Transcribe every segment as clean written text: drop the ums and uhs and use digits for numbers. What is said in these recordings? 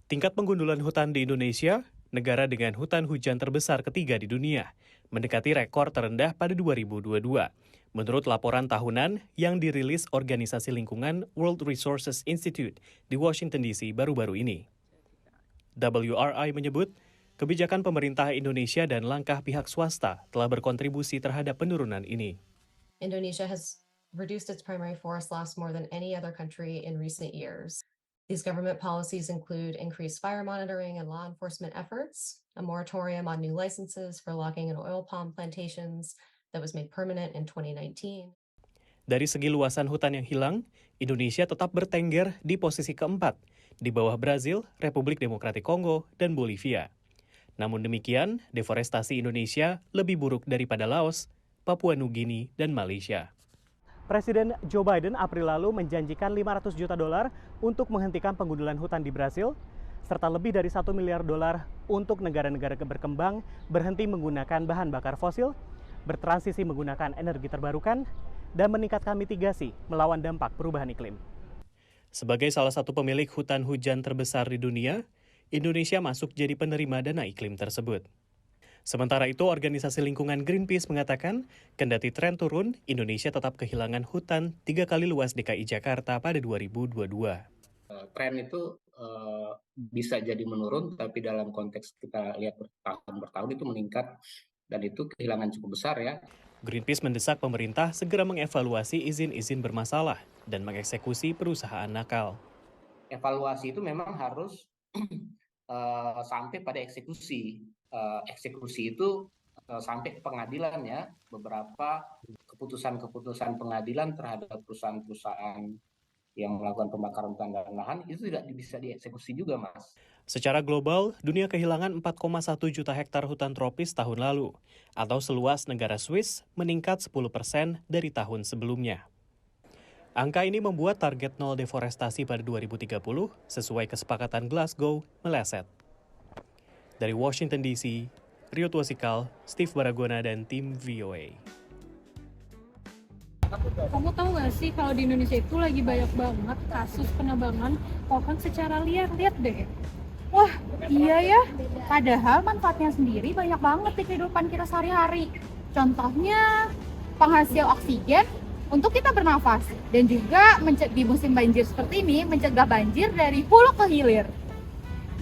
Tingkat penggundulan hutan di Indonesia, negara dengan hutan hujan terbesar ketiga di dunia, mendekati rekor terendah pada 2022. Menurut laporan tahunan yang dirilis Organisasi Lingkungan World Resources Institute di Washington DC baru-baru ini. WRI menyebut, kebijakan pemerintah Indonesia dan langkah pihak swasta telah berkontribusi terhadap penurunan ini. Indonesia has reduced its primary forest loss more than any other country in recent years. These government policies include increased fire monitoring and law enforcement efforts, a moratorium on new licenses for logging and oil palm plantations that was made permanent in 2019. Dari segi luasan hutan yang hilang, Indonesia tetap bertengger di posisi keempat, di bawah Brazil, Republik Demokratik Kongo, dan Bolivia. Namun demikian, deforestasi Indonesia lebih buruk daripada Laos, Papua Nugini, dan Malaysia. Presiden Joe Biden April lalu menjanjikan $500 juta untuk menghentikan penggundulan hutan di Brasil, serta lebih dari $1 miliar untuk negara-negara berkembang berhenti menggunakan bahan bakar fosil, bertransisi menggunakan energi terbarukan, dan meningkatkan mitigasi melawan dampak perubahan iklim. Sebagai salah satu pemilik hutan hujan terbesar di dunia, Indonesia masuk jadi penerima dana iklim tersebut. Sementara itu, organisasi lingkungan Greenpeace mengatakan, kendati tren turun, Indonesia tetap kehilangan hutan 3 kali luas DKI Jakarta pada 2022. Tren itu bisa jadi menurun, tapi dalam konteks kita lihat bertahun bertahun itu meningkat, dan itu kehilangan cukup besar ya. Greenpeace mendesak pemerintah segera mengevaluasi izin-izin bermasalah dan mengeksekusi perusahaan nakal. Evaluasi itu memang harus sampai pada eksekusi. Eksekusi itu sampai ke pengadilan ya. Beberapa keputusan-keputusan pengadilan terhadap perusahaan-perusahaan yang melakukan pembakaran hutan dan lahan itu tidak bisa dieksekusi juga, Mas. Secara global, dunia kehilangan 4,1 juta hektar hutan tropis tahun lalu, atau seluas negara Swiss meningkat 10% dari tahun sebelumnya. Angka ini membuat target nol deforestasi pada 2030 sesuai kesepakatan Glasgow meleset. Dari Washington DC, Rio Tuasikal, Steve Baragona, dan tim VOA. Kamu tahu nggak sih kalau di Indonesia itu lagi banyak banget kasus penebangan pohon secara liar, lihat deh. Wah, iya ya. Padahal manfaatnya sendiri banyak banget di kehidupan kita sehari-hari. Contohnya penghasil oksigen untuk kita bernafas dan juga di musim banjir seperti ini mencegah banjir dari hulu ke hilir.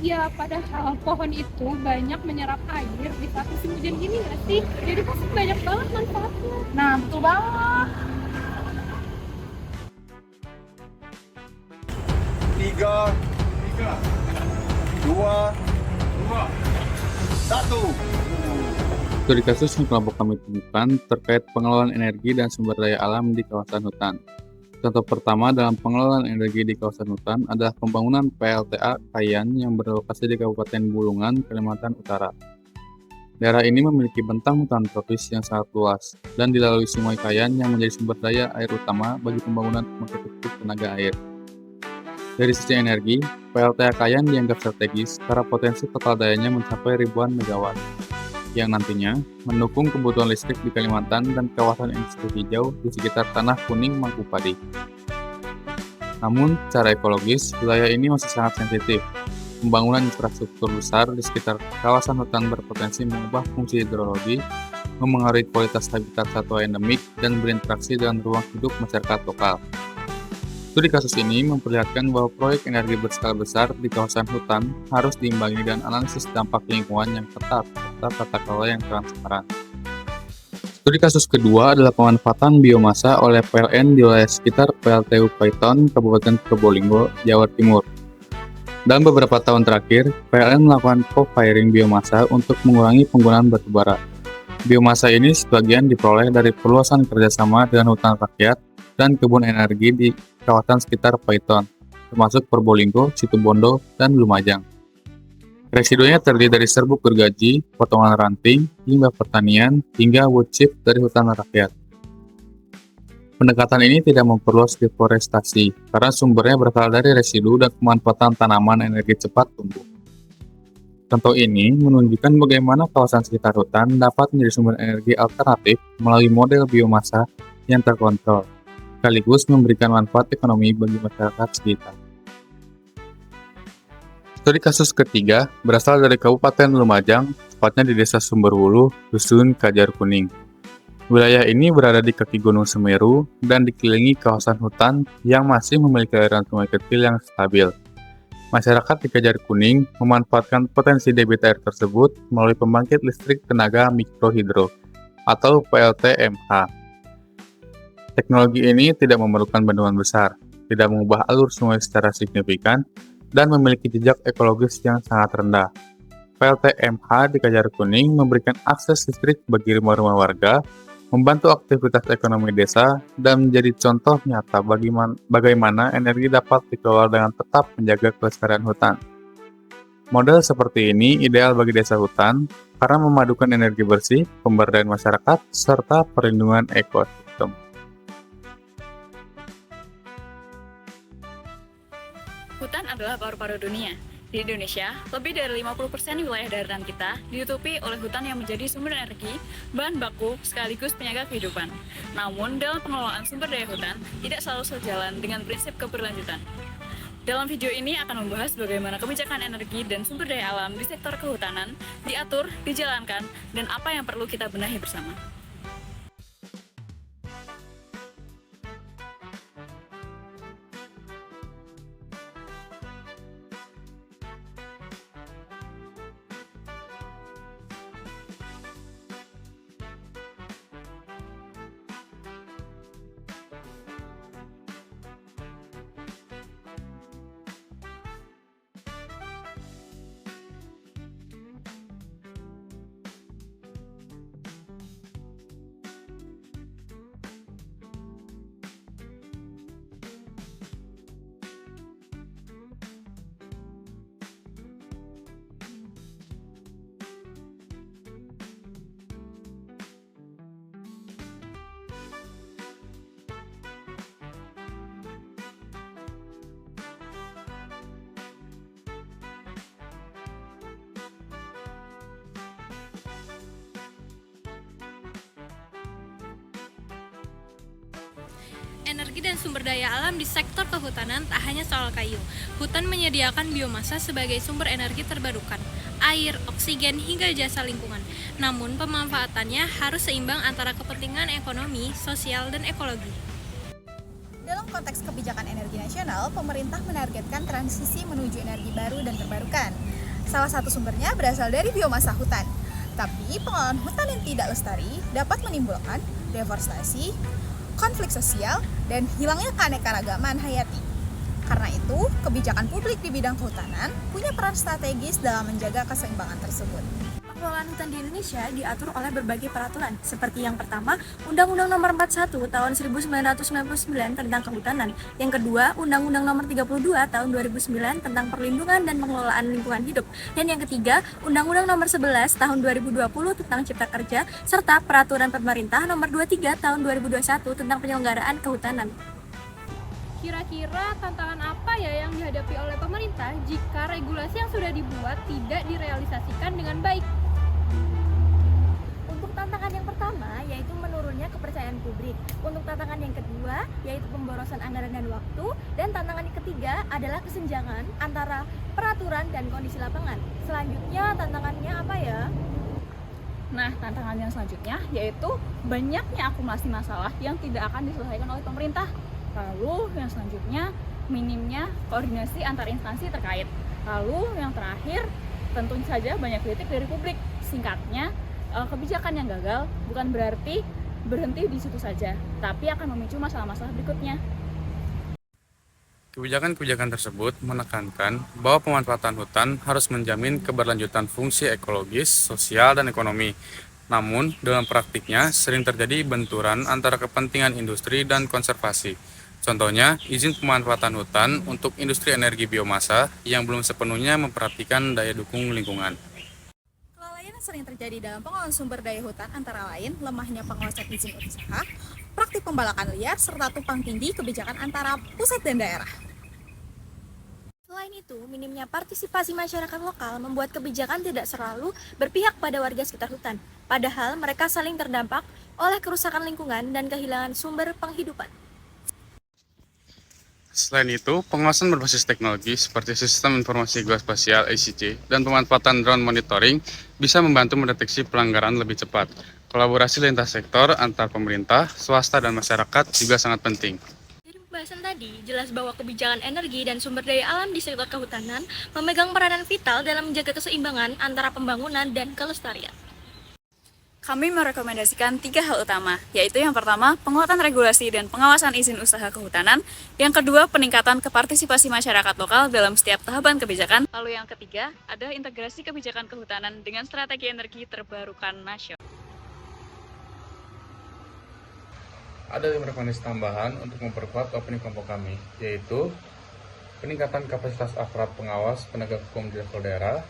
Ya, padahal pohon itu banyak menyerap air di saat musim hujan gini nggak sih? Jadi pasti banyak banget manfaatnya. Nah, betul banget. 3, 2, 1. Studi kasus yang kelompok kami temukan terkait pengelolaan energi dan sumber daya alam di kawasan hutan. Contoh pertama dalam pengelolaan energi di kawasan hutan adalah pembangunan PLTA Kayan yang berlokasi di Kabupaten Bulungan, Kalimantan Utara. Daerah ini memiliki bentang hutan tropis yang sangat luas dan dilalui Sungai Kayan yang menjadi sumber daya air utama bagi pembangunan pembangkit listrik tenaga air. Dari sisi energi, PLTA Kayan dianggap strategis karena potensi total dayanya mencapai ribuan megawatt, yang nantinya mendukung kebutuhan listrik di Kalimantan dan kawasan industri hijau di sekitar Tanah Kuning Mangkupadi. Namun, secara ekologis, wilayah ini masih sangat sensitif. Pembangunan infrastruktur besar di sekitar kawasan hutan berpotensi mengubah fungsi hidrologi, memengaruhi kualitas habitat satwa endemik, dan berinteraksi dengan ruang hidup masyarakat lokal. Studi kasus ini memperlihatkan bahwa proyek energi berskala besar di kawasan hutan harus diimbangi dengan analisis dampak lingkungan yang ketat serta tata kelola yang transparan. Studi kasus kedua adalah pemanfaatan biomasa oleh PLN di wilayah sekitar PLTU Paiton, Kabupaten Probolinggo, Jawa Timur. Dalam beberapa tahun terakhir, PLN melakukan co-firing biomasa untuk mengurangi penggunaan batu bara. Biomasa ini sebagian diperoleh dari perluasan kerjasama dengan hutan rakyat dan kebun energi di kawasan sekitar Paiton, termasuk Probolinggo, Situbondo, dan Lumajang. Residunya terdiri dari serbuk gergaji, potongan ranting, limbah pertanian, hingga wood chip dari hutan rakyat. Pendekatan ini tidak memperluas deforestasi, karena sumbernya berasal dari residu dan pemanfaatan tanaman energi cepat tumbuh. Contoh ini menunjukkan bagaimana kawasan sekitar hutan dapat menjadi sumber energi alternatif melalui model biomasa yang terkontrol, sekaligus memberikan manfaat ekonomi bagi masyarakat sekitar. Studi kasus ketiga berasal dari Kabupaten Lumajang, tepatnya di Desa Sumberwulu, Dusun Kajar Kuning. Wilayah ini berada di kaki Gunung Semeru dan dikelilingi kawasan hutan yang masih memiliki aliran sungai kecil yang stabil. Masyarakat di Kajar Kuning memanfaatkan potensi debit air tersebut melalui pembangkit listrik tenaga mikrohidro atau PLTMH. Teknologi ini tidak memerlukan bendungan besar, tidak mengubah alur sungai secara signifikan, dan memiliki jejak ekologis yang sangat rendah. PLTMH di Kajar Kuning memberikan akses listrik bagi rumah-rumah warga, membantu aktivitas ekonomi desa, dan menjadi contoh nyata bagaimana energi dapat dikelola dengan tetap menjaga kelestarian hutan. Model seperti ini ideal bagi desa hutan karena memadukan energi bersih, pemberdayaan masyarakat, serta perlindungan ekosistem. Hutan adalah paru-paru dunia. Di Indonesia, lebih dari 50% wilayah daratan kita ditutupi oleh hutan yang menjadi sumber energi, bahan baku, sekaligus penjaga kehidupan. Namun, dalam pengelolaan sumber daya hutan, tidak selalu sejalan dengan prinsip keberlanjutan. Dalam video ini akan membahas bagaimana kebijakan energi dan sumber daya alam di sektor kehutanan diatur, dijalankan, dan apa yang perlu kita benahi bersama. Energi dan sumber daya alam di sektor kehutanan tak hanya soal kayu. Hutan menyediakan biomasa sebagai sumber energi terbarukan, air, oksigen, hingga jasa lingkungan. Namun, pemanfaatannya harus seimbang antara kepentingan ekonomi, sosial, dan ekologi. Dalam konteks kebijakan energi nasional, pemerintah menargetkan transisi menuju energi baru dan terbarukan. Salah satu sumbernya berasal dari biomasa hutan. Tapi, pengelolaan hutan yang tidak lestari dapat menimbulkan deforestasi, konflik sosial, dan hilangnya keanekaragaman hayati. Karena itu, kebijakan publik di bidang kehutanan punya peran strategis dalam menjaga keseimbangan tersebut. Pengelolaan hutan di Indonesia diatur oleh berbagai peraturan, seperti yang pertama, Undang-Undang Nomor 41 Tahun 1999 tentang Kehutanan. Yang kedua, Undang-Undang Nomor 32 Tahun 2009 tentang Perlindungan dan Pengelolaan Lingkungan Hidup. Dan yang ketiga, Undang-Undang Nomor 11 Tahun 2020 tentang Cipta Kerja, serta Peraturan Pemerintah Nomor 23 Tahun 2021 tentang Penyelenggaraan Kehutanan. Kira-kira tantangan apa ya yang dihadapi oleh pemerintah jika regulasi yang sudah dibuat tidak direalisasikan dengan baik? Untuk tantangan yang pertama, yaitu menurunnya kepercayaan publik. Untuk tantangan yang kedua, yaitu pemborosan anggaran dan waktu. Dan tantangan yang ketiga adalah kesenjangan antara peraturan dan kondisi lapangan. Selanjutnya, tantangannya apa ya? Nah, tantangan yang selanjutnya yaitu banyaknya akumulasi masalah yang tidak akan diselesaikan oleh pemerintah. Lalu yang selanjutnya, minimnya koordinasi antar instansi terkait. Lalu yang terakhir, tentu saja banyak kritik dari publik. Singkatnya, kebijakan yang gagal bukan berarti berhenti di situ saja, tapi akan memicu masalah-masalah berikutnya. Kebijakan-kebijakan tersebut menekankan bahwa pemanfaatan hutan harus menjamin keberlanjutan fungsi ekologis, sosial, dan ekonomi. Namun, dalam praktiknya sering terjadi benturan antara kepentingan industri dan konservasi. Contohnya, izin pemanfaatan hutan untuk industri energi biomasa yang belum sepenuhnya memperhatikan daya dukung lingkungan. Kelalaian yang sering terjadi dalam pengelolaan sumber daya hutan antara lain lemahnya pengawasan izin usaha, praktik pembalakan liar, serta tumpang tindih kebijakan antara pusat dan daerah. Selain itu, minimnya partisipasi masyarakat lokal membuat kebijakan tidak selalu berpihak pada warga sekitar hutan, padahal mereka saling terdampak oleh kerusakan lingkungan dan kehilangan sumber penghidupan. Selain itu, pengawasan berbasis teknologi seperti Sistem Informasi Geospasial (SIG) dan pemanfaatan drone monitoring bisa membantu mendeteksi pelanggaran lebih cepat. Kolaborasi lintas sektor antar pemerintah, swasta, dan masyarakat juga sangat penting. Dari pembahasan tadi, jelas bahwa kebijakan energi dan sumber daya alam di sektor kehutanan memegang peranan vital dalam menjaga keseimbangan antara pembangunan dan kelestarian. Kami merekomendasikan 3 hal utama, yaitu yang pertama, penguatan regulasi dan pengawasan izin usaha kehutanan, yang kedua, peningkatan kepartisipasi masyarakat lokal dalam setiap tahapan kebijakan, lalu yang ketiga, ada integrasi kebijakan kehutanan dengan strategi energi terbarukan nasional. Ada 5 rekomendasi tambahan untuk memperkuat opini kelompok kami, yaitu peningkatan kapasitas aparat pengawas penegak hukum di level daerah.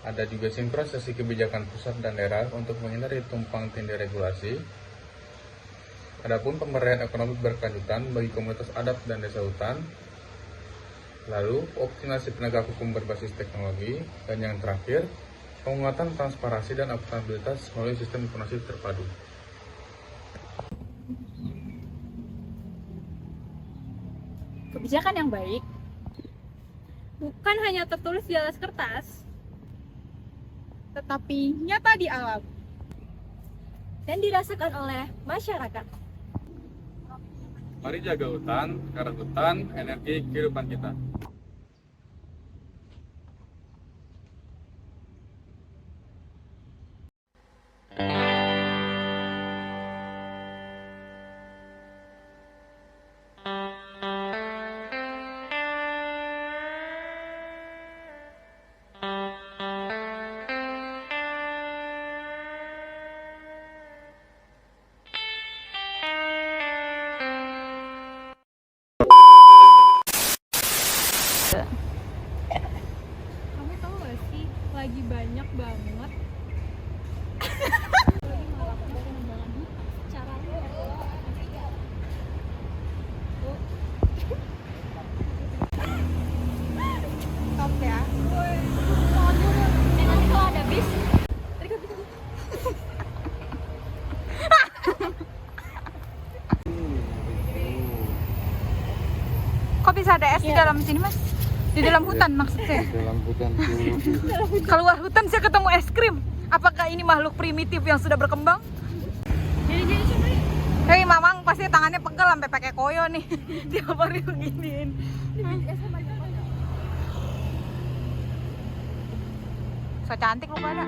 Ada juga sinkronisasi kebijakan pusat dan daerah untuk menghindari tumpang tindih regulasi. Adapun pemberdayaan ekonomi berkelanjutan bagi komunitas adat dan desa hutan. Lalu, optimasi penegak hukum berbasis teknologi. Dan yang terakhir, penguatan transparansi dan akuntabilitas melalui sistem informasi terpadu. Kebijakan yang baik bukan hanya tertulis di atas kertas, tetapi nyata di alam Dan dirasakan oleh masyarakat. Mari jaga hutan, karena hutan energi kehidupan kita. Kamu tahu gak sih, lagi banyak banget stop ya. Nanti kalau ada bis, Kok bisa ada es di dalam sini, Mas? Di dalam hutan maksudnya? Di dalam hutan. Keluar hutan saya ketemu es krim. Apakah ini makhluk primitif yang sudah berkembang? Jadi coba ya. Hei, Mamang pasti tangannya pegel sampai pakai koyo nih. Tiap hari beginiin. So cantik lu pada.